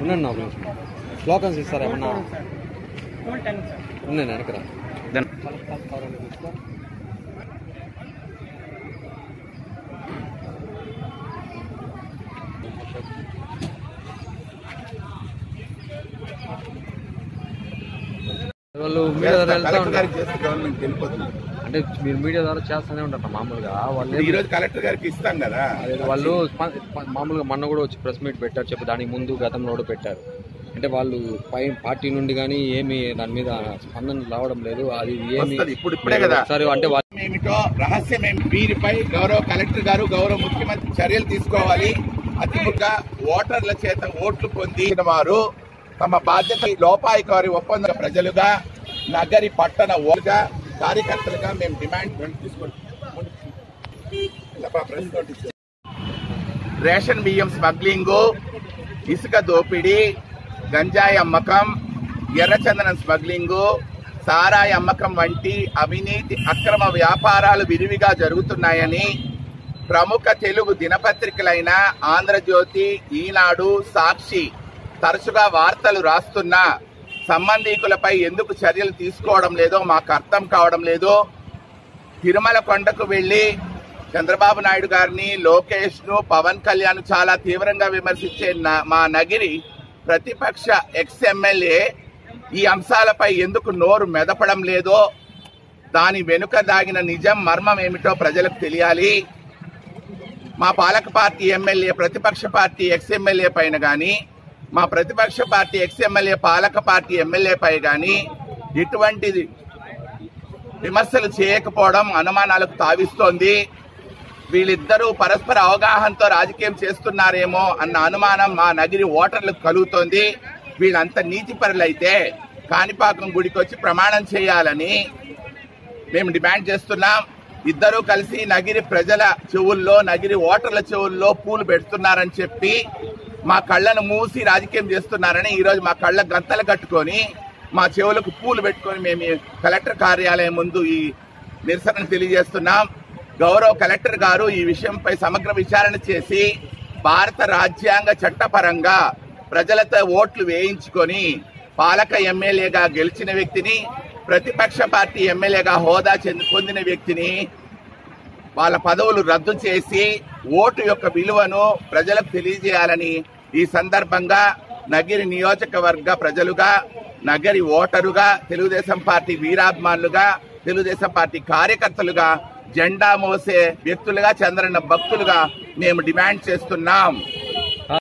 ఉండండి ఒక నిమిషం. స్లోకన్స్ ఇస్తారా ఏమన్నా? ఉన్నాయి వెనకరా. వాళ్ళు మీడియా ద్వారా వెళ్తా ఉంటారు. అంటే మీరు మీడియా ద్వారా చేస్తూనే ఉంటారు మామూలుగా. వాళ్ళు ఈ రోజు కలెక్టర్ గారికి ఇస్తాం కదా. వాళ్ళు మామూలుగా మొన్న కూడా వచ్చి ప్రెస్ మీట్ పెట్టారు, చెప్పి దానికి ముందు గతంలో కూడా పెట్టారు. అంటే వాళ్ళు పై పార్టీ నుండి కానీ ఏమి దాని మీద స్పందన రావడం లేదు. అది ఏమి ఇప్పుడే కదా సరే అంటే ఏమిటో రహస్యం ఏమి, వీరిపై గౌరవ కలెక్టర్ గారు గౌరవ ముఖ్యమంత్రి చర్యలు తీసుకోవాలి. అతిముగా ఓటర్ల చేత ఓట్లు పొందిన వారు తమ బాధ్యత లోపాయికారి ఒప్పంద ప్రజలుగా నగరి పట్టణ ఓటుగా కార్యకర్తలుగా మేము డిమాండ్ తీసుకుంటాం. రేషన్ బియ్యం స్మగ్లింగ్, ఇసుక దోపిడీ, గంజాయి అమ్మకం, ఎర్రచందనం స్మగ్లింగ్, సారాయి అమ్మకం వంటి అవినీతి అక్రమ వ్యాపారాలు విరివిగా జరుగుతున్నాయని ప్రముఖ తెలుగు దినపత్రికలైన ఆంధ్రజ్యోతి, ఈనాడు, సాక్షి తరచుగా వార్తలు రాస్తున్నా సంబంధీకులపై ఎందుకు చర్యలు తీసుకోవడం లేదో మాకు అర్థం కావడం లేదు. తిరుమల కొండకు వెళ్లి చంద్రబాబు నాయుడు గారిని, లోకేష్ ను, పవన్ కళ్యాణ్ చాలా తీవ్రంగా విమర్శించే మా నగిరి ప్రతిపక్ష ఎమ్మెల్యే ఈ అంశాలపై ఎందుకు నోరు మెదపడం లేదో, దాని వెనుక దాగిన నిజం మర్మం ఏమిటో ప్రజలకు తెలియాలి. మా పాలక పార్టీ ఎమ్మెల్యే ప్రతిపక్ష పార్టీ ఎమ్మెల్యే పైన కానీ, మా ప్రతిపక్ష పార్టీ ఎమ్మెల్యే పాలక పార్టీ ఎమ్మెల్యే పై కానీ ఇటువంటి విమర్శలు చేయకపోవడం అనుమానాలకు తావిస్తోంది. వీళ్ళిద్దరూ పరస్పర అవగాహనతో రాజకీయం చేస్తున్నారేమో అన్న అనుమానం మా నగిరి ఓటర్లకు కలుగుతోంది. వీళ్ళంత నీతిపరులైతే కాణిపాకం గుడికి వచ్చి ప్రమాణం చేయాలని మేము డిమాండ్ చేస్తున్నాం. ఇద్దరూ కలిసి నగిరి ప్రజల చెవుల్లో, నగిరి ఓటర్ల చెవుల్లో పూలు పెడుతున్నారని చెప్పి మా కళ్ళను మూసి రాజకీయం చేస్తున్నారని ఈరోజు మా కళ్ళ గంతలు కట్టుకొని మా చెవులకు పూలు పెట్టుకొని మేము కలెక్టర్ కార్యాలయం ముందు ఈ నిరసనను తెలియజేస్తున్నాం. గౌరవ కలెక్టర్ గారు ఈ విషయంపై సమగ్ర విచారణ చేసి భారత రాజ్యాంగ చట్టపరంగా ప్రజలతో ఓట్లు వేయించుకొని పాలక ఎమ్మెల్యేగా గెలిచిన వ్యక్తిని, ప్రతిపక్ష పార్టీ ఎమ్మెల్యేగా హోదా పొందిన వ్యక్తిని వాళ్ళ పదవులు రద్దు చేసి ఓటు యొక్క విలువను ప్రజలకు తెలియజేయాలని ఈ సందర్భంగా నగిరి నియోజకవర్గ ప్రజలుగా, నగరి ఓటరుగా, తెలుగుదేశం పార్టీ వీరాభిమానులుగా, తెలుగుదేశం పార్టీ కార్యకర్తలుగా, జెండా మోసే వ్యక్తులుగా, చంద్రన్న భక్తులుగా మేము డిమాండ్ చేస్తున్నాం.